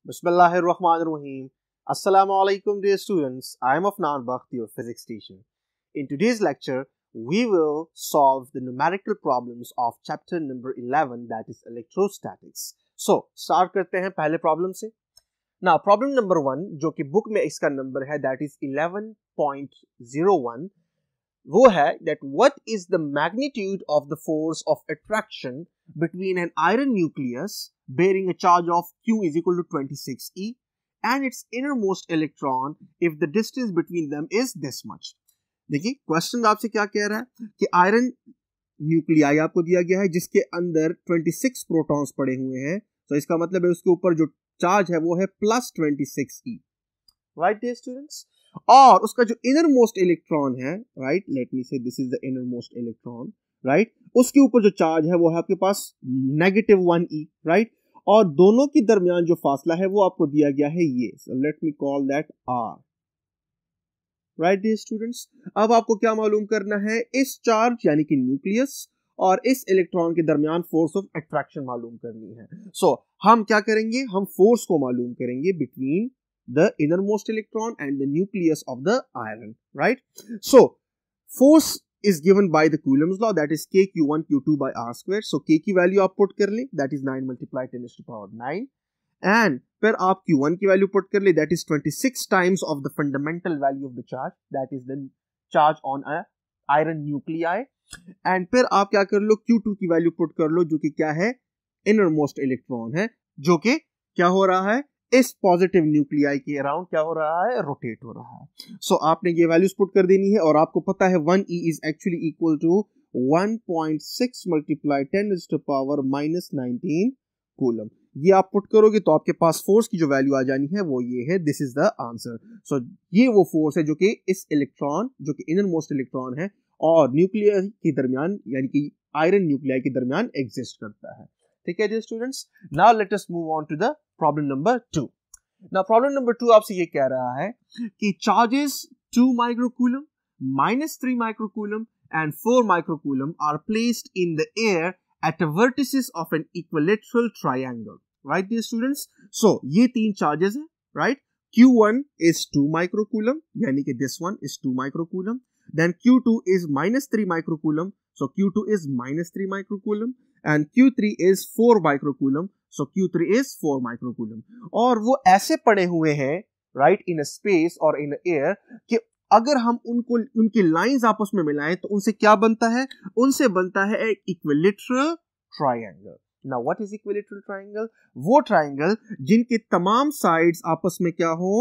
Bismillahirrahmanirrahim. Assalamu alaikum dear students. I am Afnan Bakht, your physics teacher. In today's lecture, we will solve the numerical problems of chapter number 11, that is electrostatics. So, start करते हैं पहले problem से. Now, problem number 1, जो कि book में इसका number है, that is 11.01, वो है that what is the magnitude of the force of attraction between an iron nucleus bearing a charge of Q is equal to 26e and its innermost electron if the distance between them is this much. देखिए question आपसे क्या कह रहा है कि iron nuclei आपको दिया गया है जिसके अंदर 26 प्रोटॉन्स पड़े हुए हैं, तो इसका मतलब है उसके ऊपर जो चार्ज है वो है +26e, राइट डियर स्टूडेंट्स, और उसका जो इनर मोस्ट इलेक्ट्रॉन है, राइट, लेट मी से this is the inner most electron, right, उसके ऊपर जो चार्ज है वो है आपके पास -1e, राइट, और दोनों के दरमियान जो फासला है वो आपको दिया गया है ये, so let me call that r, right dear students. अब आपको क्या मालूम करना है, इस चार्ज यानी कि न्यूक्लियस और इस इलेक्ट्रॉन के दरमियान फोर्स ऑफ अट्रैक्शन मालूम करनी है। सो हम क्या करेंगे, हम फोर्स को मालूम करेंगे between the innermost electron and the nucleus of the iron, right? So force is given by the Coulomb's law, that is k q1 q2 by r square. So k की वैल्यू आप put कर ले, that is 9 multiplied 10 to the power 9, and फिर आप q1 की value put कर ले, that is 26 times of the fundamental value of the charge, that is the charge on a iron nuclei, and फिर आप क्या कर लो, q2 की वैल्यू पुट कर लो जो कि क्या है, innermost electron है, जो कि क्या हो रहा है, इस पॉजिटिव न्यूक्लियाई के अराउंड क्या हो रहा है, रोटेट हो रहा है। सो आपने ये वैल्यूज पुट कर देनी है और आपको पता है 1e is actually equal to 1.6 multiply 10 to the power -19 coulomb. ये आप पुट करोगे तो आपके पास फोर्स की जो वैल्यू आ जानी है वो ये है, दिस इज द आंसर। सो ये वो फोर्स है जो कि इस इलेक्ट्रॉन, जो कि इनर मोस्ट इलेक्ट्रॉन है और न्यूक्लियर के दरमियान यानी कि आयरन न्यूक्लियाई के दरमियान एग्जिस्ट करता है। ठीक है students, now let us move on to the problem number 2। Now problem number 2 आपसे ये कह रहा है कि charges 2 microcoulomb, -3 microcoulomb and 4 microcoulomb are placed in the air at the vertices of an equilateral triangle, right dear students. So ये तीन charges हैं, right, Q1 is 2 microcoulomb, यानी कि this one is 2 microcoulomb, then Q2 is -3 microcoulomb, so Q2 is -3 microcoulomb, and Q3 is 4 microcoulomb, so Q3 is 4 microcoulomb, और वो ऐसे पड़े हुए हैं, right, in a space or in the air कि अगर हम उनको उनकी लाइंस आपस में मिलाएं तो उनसे क्या बनता है, उनसे बनता है एक equilateral triangle. Now what is equilateral triangle? वो ट्रायंगल जिनके तमाम साइड्स आपस में क्या हो,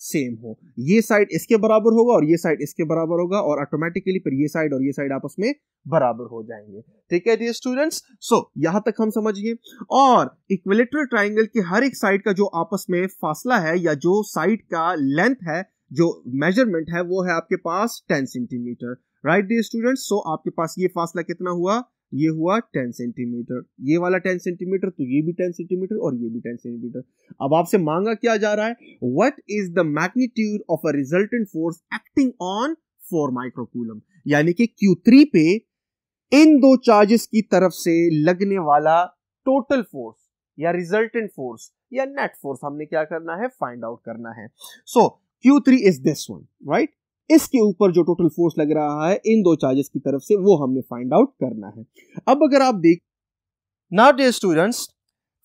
सेम हो, ये साइड इसके बराबर होगा और ये साइड इसके बराबर होगा और ऑटोमेटिकली फिर ये साइड और ये साइड आपस में बराबर हो जाएंगे। ठीक है डियर स्टूडेंट्स, सो यहां तक हम समझिए। और इक्विलैटरल ट्रायंगल की हर एक साइड का जो आपस में फासला है या जो साइड का लेंथ है, जो मेजरमेंट है वो है आपके पास 10 सेंटीमीटर, राइट डियर स्टूडेंट्स। सो आपके पास ये फासला कितना हुआ, ये हुआ 10 सेंटीमीटर, ये वाला 10 सेंटीमीटर, तो ये भी 10 सेंटीमीटर और ये भी 10 सेंटीमीटर। अब आपसे मांगा क्या जा रहा है, what is the magnitude of a resultant force acting on 4 microcoulomb, यानी कि Q3 पे इन दो चार्जेस की तरफ से लगने वाला टोटल फोर्स या रिजल्टेंट फोर्स या नेट फोर्स हमने क्या करना है, फाइंड आउट करना है। सो Q3 is this one, right, इसके ऊपर जो टोटल फोर्स लग रहा है इन दो चार्जेस की तरफ से वो हमने फाइंड आउट करना है। अब अगर आप देख, now dear students,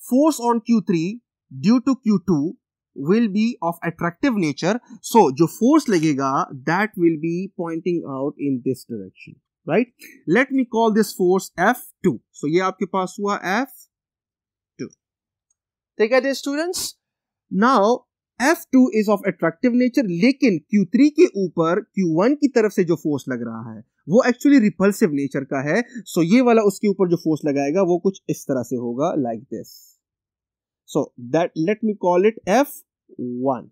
force on Q3 due to Q2 will be of attractive nature, so जो फोर्स लगेगा that will be pointing out in this direction, right? Let me call this force F2. so ये आपके पास हुआ F2। ठीक है dear students, now F2 is of attractive nature, लेकिन Q3 के ऊपर Q1 की तरफ से जो फोर्स लग रहा है वो एक्चुअली रिपल्सिव नेचर का है। सो ये वाला उसके ऊपर जो फोर्स लगाएगा वो कुछ इस तरह से होगा, like this. So that let me call it F1।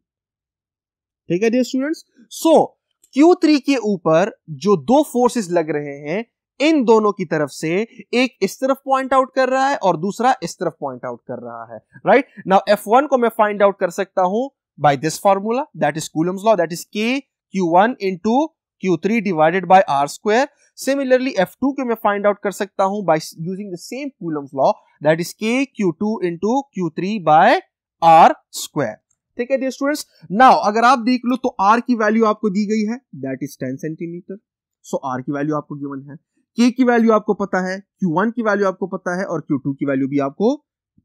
ठीक है डियर स्टूडेंट्स, सो Q3 के ऊपर जो दो फोर्सेस लग रहे हैं इन दोनों की तरफ से एक इस तरफ पॉइंट आउट कर रहा है और दूसरा इस तरफ पॉइंट आउट कर रहा है, राइट। नाउ F1 को मैं फाइंड आउट कर सकता हूं by this formula, that is Coulomb's law, that is K Q1 into Q3 divided by R square. Similarly, F2 के मैं find out कर सकता हूं by using the same Coulomb's law, that is K Q2 into Q3 by R square. ठीक है dear students. Now अगर आप देख लो तो R की वैल्यू आपको दी गई है, that is 10 centimetre. So R की वैल्यू आपको गिवन है, K की वैल्यू आपको पता है, Q1 की वैल्यू आपको पता है और Q2 की वैल्यू भी आपको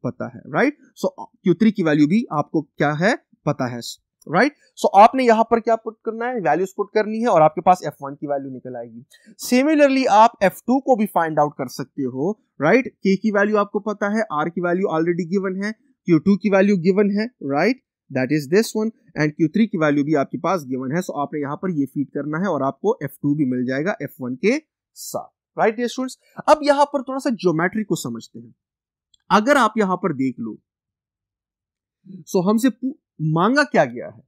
पता है, राइट. सो Q3 की वैल्यू भी आपको क्या है, पता है, राइट. सो आपने यहां पर क्या पुट करना है, वैल्यूज पुट करनी है और आपके पास F1 की वैल्यू निकल आएगी. सिमिलरली आप F2 को भी फाइंड आउट कर सकते हो, राइट. K की वैल्यू आपको पता है, R की वैल्यू ऑलरेडी गिवन है, Q2 की वैल्यू गिवन है, right, that is this one, and Q3 की वैल्यू भी आपके पास गिवन है. सो आपने यहां पर ये फीड करना है और आपको F2 भी मिल जाएगा F1 के साथ, राइट डियर स्टूडेंट्स. अब यहां पर थोड़ा सा ज्योमेट्री को समझते हैं. अगर आप यहां पर देख लो, सो हमसे मांगा क्या गया है,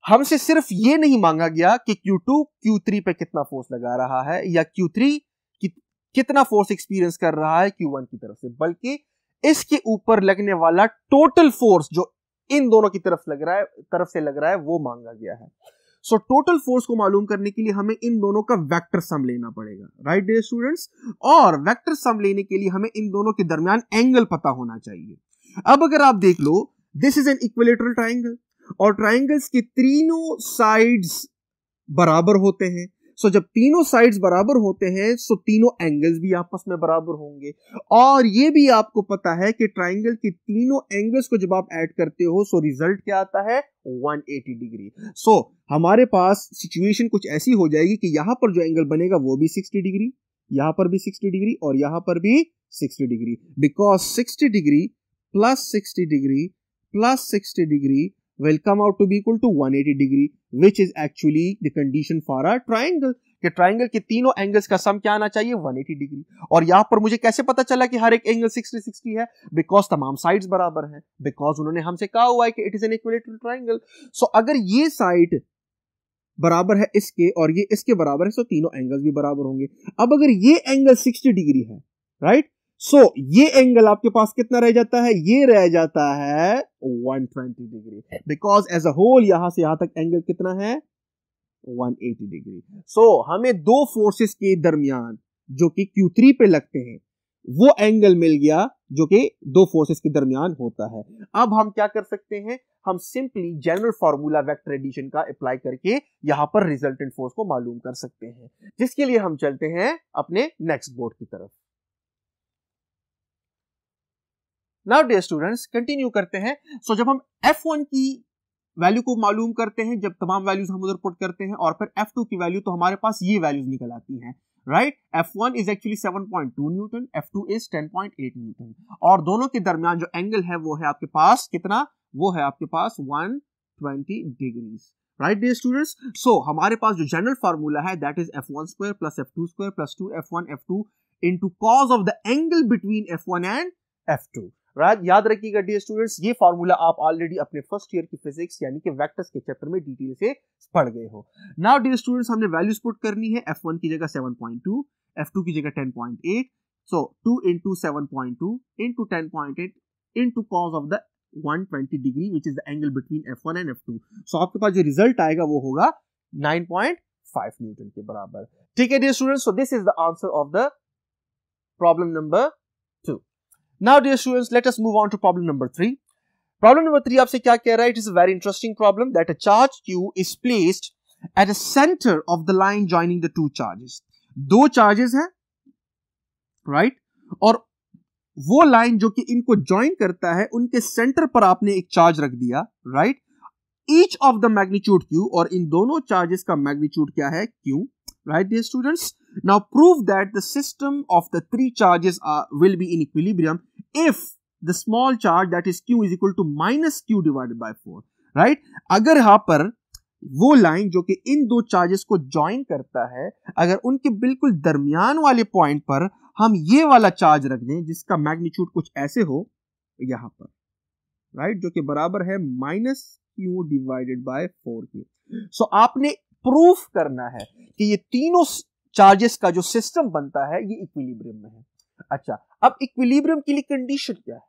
हमसे सिर्फ ये नहीं मांगा गया कि Q2 Q3 पे कितना फोर्स लगा रहा है या Q3 कितना फोर्स एक्सपीरियंस कर रहा है Q1 की तरफ से, बल्कि इसके ऊपर लगने वाला टोटल फोर्स जो इन दोनों की तरफ से लग रहा है वो मांगा गया है. सो टोटल फोर्स को मालूम करने के लिए हमें इन दोनों का वेक्टर सम लेना पड़ेगा, राइट डियर स्टूडेंट्स. और वेक्टर सम लेने के लिए हमें इन दोनों के दरमियान एंगल पता होना चाहिए. अब अगर आप देख लो, this is an equilateral triangle और ट्राइंगल्स के तीनों साइड्स बराबर होते हैं. सो जब तीनों साइड्स बराबर होते हैं सो तीनों एंगल्स भी आपस में बराबर होंगे. और ये भी आपको पता है कि ट्राइंगल के तीनों एंगल्स को जब आप ऐड करते हो सो रिजल्ट क्या आता है, 180 डिग्री. सो हमारे पास सिचुएशन कुछ ऐसी हो जाएगी कि यहां पर जो एंगल बनेगा वो भी 60 डिग्री, यहां पर भी 60 डिग्री और यहां पर भी 60 degree, because 60 degree plus 60 degree plus 60 degree will come out to be equal to 180 degree, which is actually the condition for a triangle. कि ट्राइंगल के तीनों एंगल्स का सम क्या आना चाहिए, 180 डिग्री. और यहां पर मुझे कैसे पता चला कि हर एक एंगल 60-60 है, बिकॉज तमाम साइड्स बराबर हैं, बिकॉज उन्होंने हमसे कहा हुआ है कि it is an equilateral triangle. So अगर ये साइड बराबर है इसके और ये इसके बराबर है, सो तीनों एंगल्स भी बराबर होंगे. अब अगर ये एंगल 60 डिग्री है, राइट, सो ये एंगल आपके पास कितना रह जाता है, ये रह जाता है 120 degree, because as a whole यहां से यहां तक एंगल कितना है, 180 डिग्री. सो हमें दो फोर्सेस के दरमियान जो कि Q3 पे लगते हैं वो एंगल मिल गया जो कि दो फोर्सेस के दरमियान होता है. अब हम क्या कर सकते हैं, हम simply general formula vector addition का अप्लाई करके यहां पर रिजल्टेंट फोर्स को मालूम कर सकते हैं, जिसके लिए हम चलते हैं अपने नेक्स्ट बोर्ड की तरफ. नाउ डियर स्टूडेंट्स कंटिन्यू करते हैं. सो जब हम F1 की वैल्यू को मालूम करते हैं, जब तमाम वैल्यूज हम उधर पुट करते हैं और फिर F2 की वैल्यू, तो हमारे पास ये वैल्यूज निकल आती हैं, right. F1 is actually 7.2 Newton, F2 is 10.8 Newton और दोनों के दरमियान जो एंगल है वो है आपके पास कितना, वो है आपके पास 120 डिग्रीज, राइट डियर स्टूडेंट्स. सो हमारे पास जो जनरल फार्मूला है that is F1 square plus F2 square plus 2F1 F2 into cos of the angle between F1 and F2, right. याद रखिएगा डियर स्टूडेंट्स, ये फार्मूला आप ऑलरेडी अपने फर्स्ट ईयर की physics यानी कि वेक्टर्स के चैप्टर में डिटेल से पढ़ गए हो. नाउ डियर स्टूडेंट्स हमने वैल्यूज पुट करनी है. F1 की जगह 7.2, F2 की जगह 10.8, सो 2 into 7.2 into 10.8 into cos of the 120 degree which is the angle between F1 and F2. सो आपके पास जो रिजल्ट आएगा वो होगा 9.5 न्यूटन के बराबर. ठीक है dear students, so this is the answer of the problem number 2. Now dear students, let us move on to problem number 3. Problem number 3 आपसे क्या कह रहा है? It is a very interesting problem that a charge Q is placed at the center of the line joining the two charges. दो charges हैं, right? और वो line जो कि इनको ज्वाइन करता है उनके सेंटर पर आपने एक चार्ज रख दिया, right? Each of the magnitude Q, और इन दोनों चार्जेस का मैग्नीट्यूड क्या है, Q, right dear students? Now prove that the system of the three charges will be in equilibrium if the small charge that is Q is equal to minus Q divided by 4, right? अगर यहाँ पर वो line जो कि इन दो charges को join करता है, अगर उनके बिल्कुल दरमियान वाले पॉइंट पर हम ये वाला चार्ज रख दें जिसका मैग्नीट्यूड कुछ ऐसे हो यहां पर, राइट, जो कि बराबर है माइनस Q डिवाइडेड बाय 4 के. सो आपने प्रूफ करना है कि ये तीनों चार्जेस का जो सिस्टम बनता है ये इक्विलिब्रियम में है. अच्छा, अब इक्विलिब्रियम के लिए कंडीशन क्या है?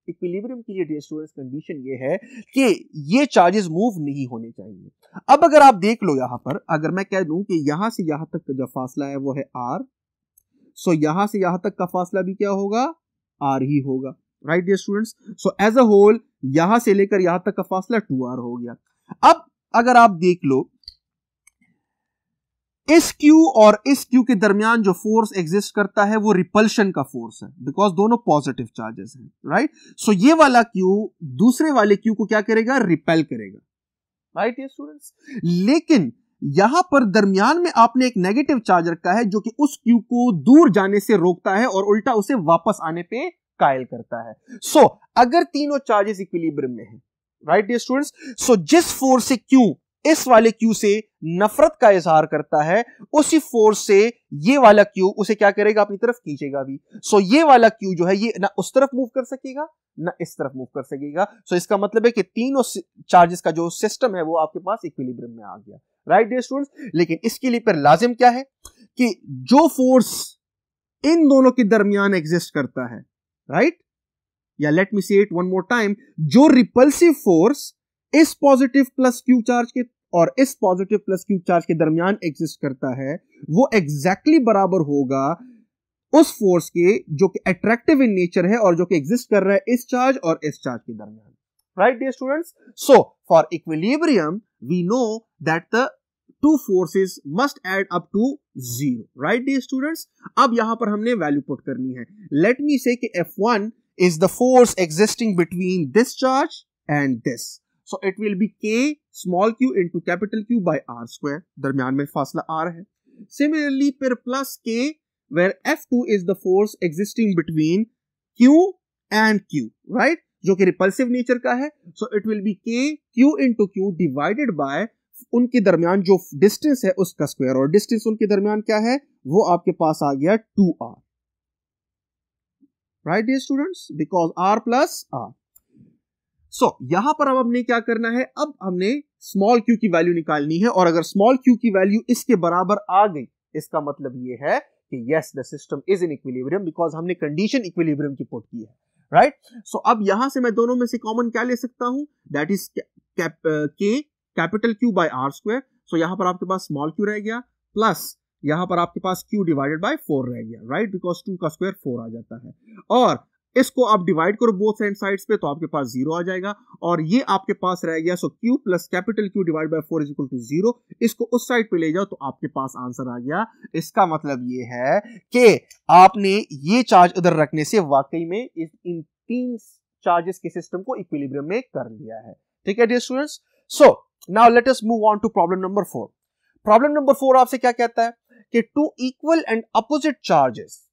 इक्विलिब्रियम के लिए डियर स्टूडेंट्स कंडीशन ये है कि ये चार्जेस मूव नहीं होने चाहिए। अब अगर आप देख लो यहां पर, अगर मैं कह दूं कि यहां से यहां तक का जो फासला है वो है r, सो यहां से यहां तक का फासला भी क्या होगा, r ही होगा, right dear students. So as a whole यहां से लेकर यहां तक का फासला 2r हो गया। अब अगर आप देख लो इस Q और इस Q के दरमियान जो फोर्स एग्जिस्ट करता है वो रिपल्शन का फोर्स है, बिकॉज दोनों पॉजिटिव चार्जेस हैं, राइट। सो ये वाला Q दूसरे वाले Q को क्या करेगा, रिपेल करेगा, राइट ये स्टूडेंट्स। लेकिन यहां पर दरमियान में आपने एक नेगेटिव चार्ज रखा है जो कि उस Q को दूर जाने से रोकता है और उल्टा उसे वापस आने पे कायल करता है। सो अगर तीनों चार्जेस इक्विलिब्रियम में है, राइट डियर स्टूडेंट्स, सो जिस फोर्स से Q इस वाले Q से नफरत का इजहार करता है, उसी फोर्स से ये वाला Q उसे क्या करेगा, अपनी तरफ खींचेगा भी। सो ये वाला Q जो है ये ना उस तरफ मूव कर सकेगा ना इस तरफ मूव कर सकेगा। सो इसका मतलब है कि तीनों चार्जेस का जो सिस्टम है वो आपके पास इक्विलिब्रियम में आ गया, राइट डियर स्टूडेंट्स। लेकिन इसके लिए पर लाजिम क्या है कि जो फोर्स इन दोनों के दरमियान एग्जिस्ट करता है, राइट, या लेट मी से इट वन मोर टाइम, जो रिपल्सिव फोर्स इस पॉजिटिव प्लस Q चार्ज के और इस पॉजिटिव प्लस Q चार्ज के दरमियान एग्जिस्ट करता है, वो एग्जैक्टली बराबर होगा उस फोर्स के जो कि अट्रैक्टिव इन नेचर है और जो कि एग्जिस्ट कर रहा है इस चार्ज और इस चार्ज के दरमियान, right dear students. So for equilibrium we know that the two forces must add up to 0, right dear students. अब यहां पर हमने वैल्यू पुट करनी है। लेट मी से कि F1 is the force existing between this charge and this. So it will be K small q into capital Q by R square. दरमियान में फासला R है. Similarly, फिर plus K where F2 is the force existing between Q and Q, right? जो कि repulsive nature का है. So it will be K Q into Q divided by उनके दरमियान जो distance है उसका square, और distance उनके दरमियान क्या है वो आपके पास आ गया 2R. Right dear students, because R plus R. So यहां पर अब हमने क्या करना है, अब हमने स्मॉल q की वैल्यू निकालनी है, और अगर स्मॉल q की वैल्यू इसके बराबर आ गई इसका मतलब ये है कि yes the system is in equilibrium, because हमने कंडीशन इक्विलिब्रियम की पुट की है, राइट। सो अब यहां से मैं दोनों में से कॉमन क्या ले सकता हूं, that is k capital Q by R square. So यहां पर आपके पास स्मॉल q रह गया प्लस यहां पर आपके पास Q डिवाइडेड बाय 4 रह गया, राइट, बिकॉज 2 का स्क्वायर 4 आ जाता है, और इसको आप डिवाइड करो बोथ साइड्स पे तो आपके पास 0 आ जाएगा, और ये आपके पास रह गया। So Q plus capital Q divide by 4 is equal to 0। इसको उस साइड पे ले जाओ तो आपके पास आंसर आ गया। इसका मतलब ये है कि आपने ये चार्ज उधर रखने से वाकई में इन तीन चार्जेस के सिस्टम को इक्विलिब्रियम में कर लिया है, ठीक है dear students. So now let us move on to problem number 4। Problem number 4 आपसे क्या कहता है कि two equal and opposite charges,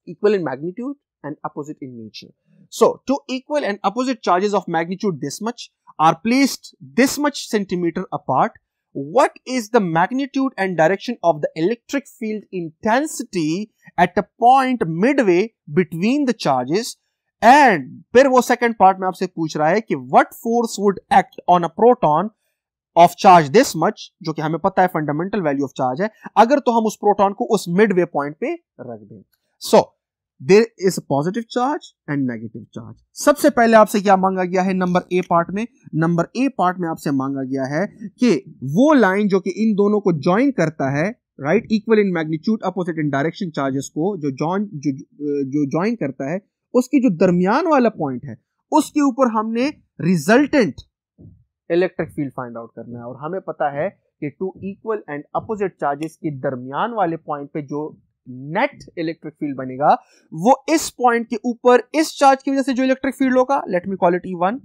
equal in magnitude and opposite in nature. So, two equal and opposite charges of magnitude this much are placed this much centimeter apart. What is the magnitude and direction of the electric field intensity at a point midway between the charges? And फिर वो second part में आपसे पूछ रहा है कि what force would act on a proton of charge this much, जो कि हमें पता है fundamental value of charge है, अगर तो हम उस प्रोटॉन को उस midway point पे रख दें। So, There is a positive charge and negative charge. सबसे पहले आपसे क्या मांगा गया है नंबर ए पार्ट में? नंबर ए पार्ट में आपसे मांगा गया है कि वो लाइन जो कि इन दोनों को ज्वाइन करता है, right, equal in magnitude opposite in direction charges को जो ज्वाइन करता है, उसकी जो दरमियान वाला पॉइंट है उसके ऊपर हमने resultant electric field find out करना है, और हमें पता है कि two equal and opposite charges के दरमियान वाले पॉइंट पे जो नेट इलेक्ट्रिक फील्ड बनेगा वो इस पॉइंट के ऊपर इस चार्ज की वजह से जो इलेक्ट्रिक फील्ड होगा, late me call it E1,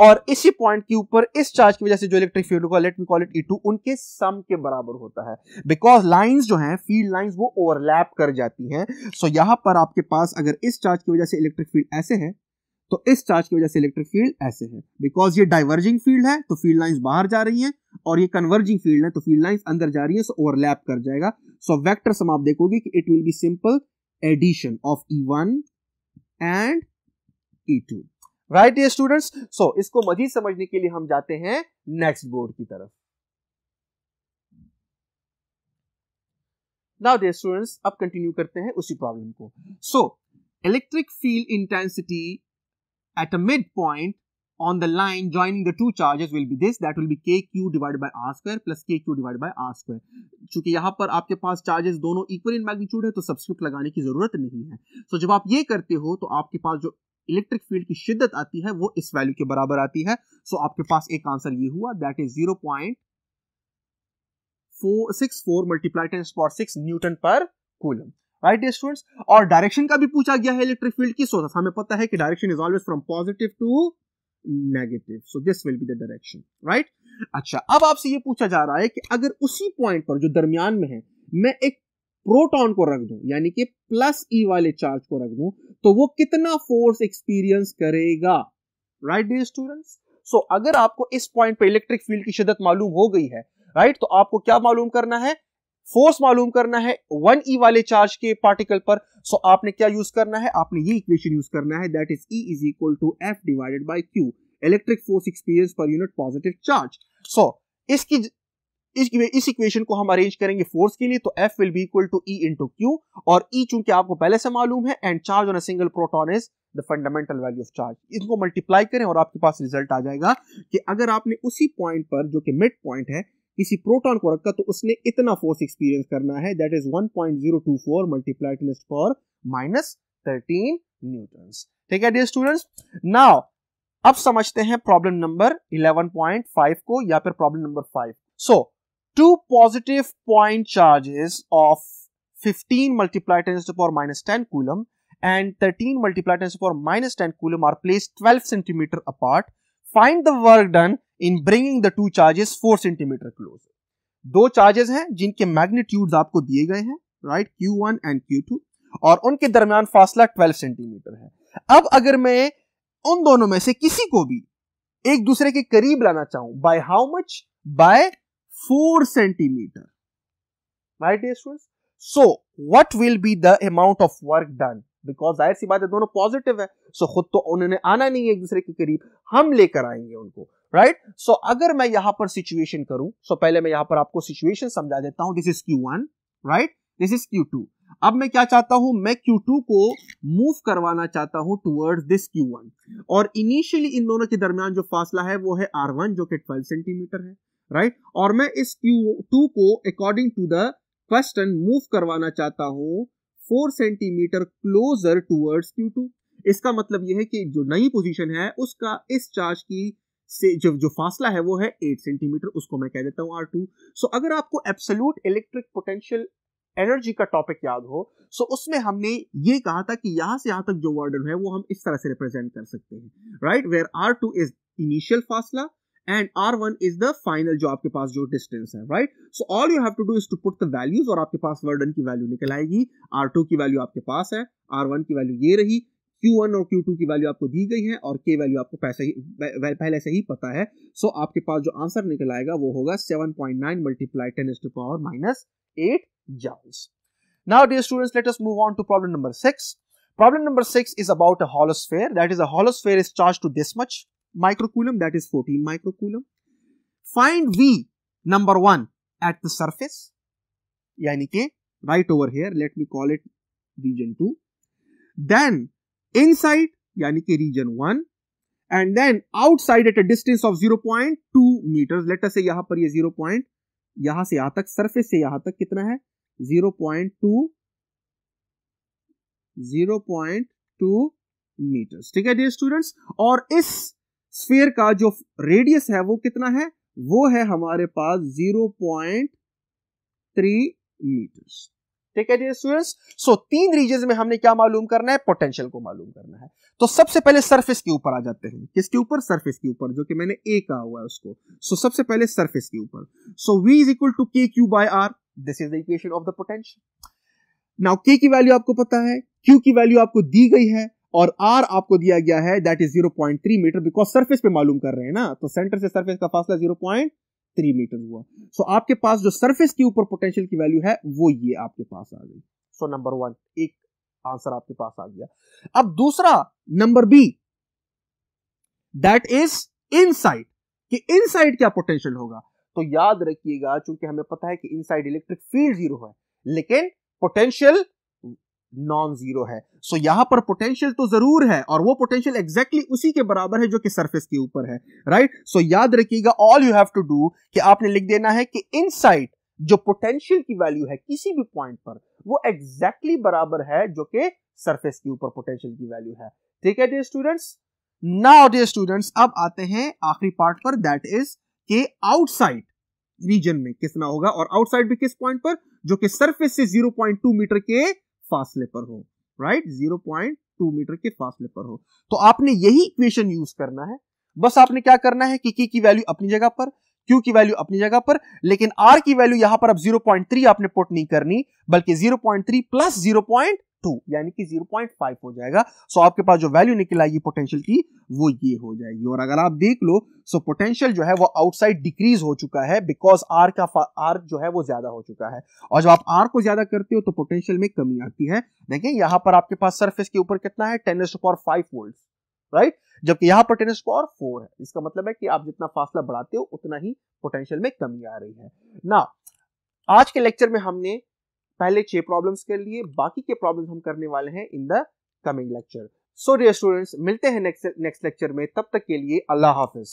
और इसी पॉइंट के ऊपर इस चार्ज की वजह से जो इलेक्ट्रिक फील्ड होगा, late me call it E2, उनके सम के बराबर होता है, बिकॉज लाइंस जो हैं, फील्ड लाइंस, वो ओवरलैप कर जाती हैं। सो यहां पर आपके पास अगर इस चार्ज की वजह से इलेक्ट्रिक फील्ड ऐसे है तो इस चार्ज की वजह से इलेक्ट्रिक फील्ड ऐसे है, बिकॉज ये डाइवर्जिंग फील्ड है तो फील्ड लाइंस बाहर जा रही हैं, और ये कन्वर्जिंग फील्ड है तो फील्ड लाइंस अंदर जा रही है, सो ओवरलैप कर जाएगा। सो वेक्टर सम आप देखोगे कि it will be simple addition of E1 and E2, right dear students. So इसको मजीद समझने के लिए हम जाते हैं नेक्स्ट बोर्ड की तरफ। नाउ डियर स्टूडेंट्स, अब कंटिन्यू करते हैं उसी प्रॉब्लम को। So electric field intensity at a midpoint on the line joining the two charges will be this, that will be kq divided by r square plus kq divided by r square. चूंकि यहाँ पर आपके पास charges दोनों equal in magnitude है तो subscript लगाने की जरूरत नहीं है. सो जब आप ये करते हो तो आपके पास जो इलेक्ट्रिक फील्ड की शिद्दत आती है वो इस वैल्यू के बराबर आती है. सो आपके पास एक आंसर ये हुआ, दैट इज 0.464 मल्टीप्लाई 10⁻⁶ न्यूटन पर कूलम. Right dear students. और डायरेक्शन का भी पूछा गया है इलेक्ट्रिक फील्ड की. सो हमें पता है कि direction is always from positive to negative. So this will be the direction. Right. अच्छा, अब आपसे ये पूछा जा रहा है कि अगर उसी पॉइंट पर जो दरमियान में है मैं एक प्रोटॉन को रख दूं, यानी कि प्लस ई वाले चार्ज को रख दूं, तो वो कितना फोर्स एक्सपीरियंस करेगा. Right dear students. सो अगर आपको इस पॉइंट पे इलेक्ट्रिक फील्ड की शिद्दत मालूम हो गई है, राइट, तो आपको क्या मालूम करना है, फोर्स मालूम करना है 1e वाले चार्ज के पार्टिकल पर. सो आपने क्या यूज करना है, आपने ये इक्वेशन यूज करना है, that is E is equal to F divided by Q, electric force experience per unit positive charge. So इस इक्वेशन को हम अरेंज करेंगे फोर्स के लिए, तो F will be equal to E into Q, और E चूंकि आपको पहले से मालूम है, and charge on a single proton is the fundamental value of charge. इनको मल्टीप्लाई करें और आपके पास रिजल्ट आ जाएगा कि अगर आपने उसी पॉइंट पर जो कि मिड पॉइंट है किसी प्रोटॉन को रखा तो उसने इतना फोर्स एक्सपीरियंस करना है, दैट इज 1.024 मल्टीप्लाई 10⁻⁻13 न्यूटन्स. ठीक है डियर स्टूडेंट्स. नाउ अब समझते हैं प्रॉब्लम नंबर 11.5 को, या फिर problem number 5. So two positive point charges of 15 multiplied 10⁻⁻10 coulomb and 13 multiplied 10⁻⁻10 coulomb are placed 12 centimeter apart. Find the work done in bringing the two charges 4 centimeter closer. दो charges हैं जिनके magnitudes आपको दिए गए हैं, राइट, Q1 एंड Q2, और उनके दरमियान फासला 12 सेंटीमीटर है. अब अगर मैं उन दोनों में से किसी को भी एक दूसरे के करीब लाना चाहूं, by how much, by 4 centimeter. Right dear students? So what will be the amount of work done? Because जाहिर सी बात है दोनों पॉजिटिव है, सो खुद तो उन्होंने आना नहीं है एक दूसरे के करीब, हम लेकर आएंगे उनको. राइट. सो अगर मैं यहां पर सिचुएशन करूं, सो पहले मैं यहां पर आपको सिचुएशन समझा देता हूं. This is Q1, right, this is Q2. अब मैं क्या चाहता हूं, मैं Q2 को मूव करवाना चाहता हूं टुवर्ड्स दिस Q1, और इनिशियली इन दोनों के दरमियान जो फासला है वो है R1 जो कि 12 सेंटीमीटर है, राइट, और मैं इस Q2 को according to the question move करवाना चाहता हूं 4 सेंटीमीटर क्लोजर टुवर्ड्स Q2. इसका मतलब यह है कि जो नई पोजीशन है उसका इस चार्ज की से जो फासला है वो है 8 सेंटीमीटर, उसको मैं कह देता हूं R2. सो अगर आपको एब्सोल्यूट इलेक्ट्रिक पोटेंशियल एनर्जी का टॉपिक याद हो, सो उसमें हमने ये कहा था कि यहां से यहां तक जो वर्ड है वो हम इस तरह से रिप्रेजेंट कर सकते हैं, right, where R2 is initial फासला and R1 is the final जो आपके पास जो डिस्टेंस है, right. So all you have to do is to put the values, और आपके पास वर्क डन की वैल्यू निकल आएगी. R2 की वैल्यू आपके पास है, R1 की वैल्यू ये रही, Q1 और Q2 की वैल्यू आपको दी गई है, और K वैल्यू आपको पहले से ही पता है. सो आपके पास जो आंसर निकल आएगा वो होगा 7.9 multiply 10⁻⁻8 joules. Now dear students, let us move on to problem number 6. Problem number 6 is about a hollow sphere. That is, a hollow sphere is charged to this much microcoulomb, that is 14 microcoulomb. Find V number 1 at the surface, yani ke right over here, let me call it region 2, then inside yani ke region 1, and then outside at a distance of 0.2 meters. Let us say yahan par ye 0. yahan se yahan tak surface se yahan tak kitna hai 0.2 meters. ठीक है dear students. और इस sphere का जो radius है वो कितना है, वो है हमारे पास 0.3 मीटर्स. ठीक है डियर स्टूडेंट्स. सो 3 रीजन में हमने क्या मालूम करना है, पोटेंशियल को मालूम करना है. तो सबसे पहले सरफेस के ऊपर आ जाते हैं. किसके ऊपर, सरफेस के ऊपर, जो कि मैंने ए कहा हुआ है उसको. सो सबसे पहले सरफेस के ऊपर. So V is equal to KQ by R. This is the equation of the potential. Now K की वैल्यू आपको पता है, Q की वैल्यू आपको दी गई है, और R आपको दिया गया है, that is 0.3 metre, because surface पे मालूम कर रहे हैं ना, तो सेंटर से सरफेस का फासला 0.3 मीटर हुआ. सो आपके पास जो सरफेस के ऊपर पोटेंशियल की वैल्यू है वो ये आपके पास आ गई. सो नंबर 1 एक आंसर आपके पास आ गया. अब दूसरा number B, that is inside, कि इनसाइड क्या पोटेंशियल होगा. तो याद रखिएगा, चूंकि हमें पता है कि इनसाइड इलेक्ट्रिक फील्ड 0 है, लेकिन पोटेंशियल नॉन जीरो है। सो यहां पर पोटेंशियल तो जरूर है और वो पोटेंशियल एग्जैक्टली उसी के बराबर है जो कि सरफेस के ऊपर है, राइट। सो याद रखिएगा, all you have to do कि आपने लिख देना है कि इनसाइड जो पोटेंशियल की वैल्यू है किसी भी पॉइंट पर वो एग्जैक्टली बराबर है जो कि सरफेस के ऊपर पोटेंशियल की वैल्यू है। ठीक है dear students. Now dear students, अब आते हैं आखिरी पार्ट पर, दैट इज के आउटसाइड रीजन में कितना होगा, और आउटसाइड भी किस पॉइंट पर, जो कि सरफेस से 0.2 मीटर के फासले पर हो, राइट, 0.2 मीटर के फासले पर हो। तो आपने यही इक्वेशन यूज करना है। बस आपने क्या करना है कि की वैल्यू अपनी जगह पर, Q की वैल्यू अपनी जगह पर, लेकिन R की वैल्यू यहां पर अब 0.3 आपने पुट नहीं करनी, बल्कि 0.3 प्लस 0.2 यानी कि 0.5 हो जाएगा। सो आपके पास जो वैल्यू निकल आएगी पोटेंशियल की वो ये हो जाएगी। और अगर आप देख लो, सो पोटेंशियल जो है वो आउटसाइड डिक्रीज हो चुका है, बिकॉज R जो है वो ज्यादा हो चुका है। और जब आप R को ज्यादा करते हो तो पोटेंशियल में कमी आती है। देखिए यहां पर आपके पास सरफेस के ऊपर कितना है, 10⁵ वोल्ट, राइट, जबकि यहां पर 10⁴ है। इसका मतलब है कि आप जितना फासला बढ़ाते हो उतना ही पोटेंशियल में कमी आ रही है ना। आज के लेक्चर में हमने पहले 6 प्रॉब्लम्स कर लिए, बाकी के प्रॉब्लम्स हम करने वाले हैं in the coming lecture. So dear students, मिलते हैं नेक्स्ट लेक्चर में, तब तक के लिए अल्लाह हाफिज।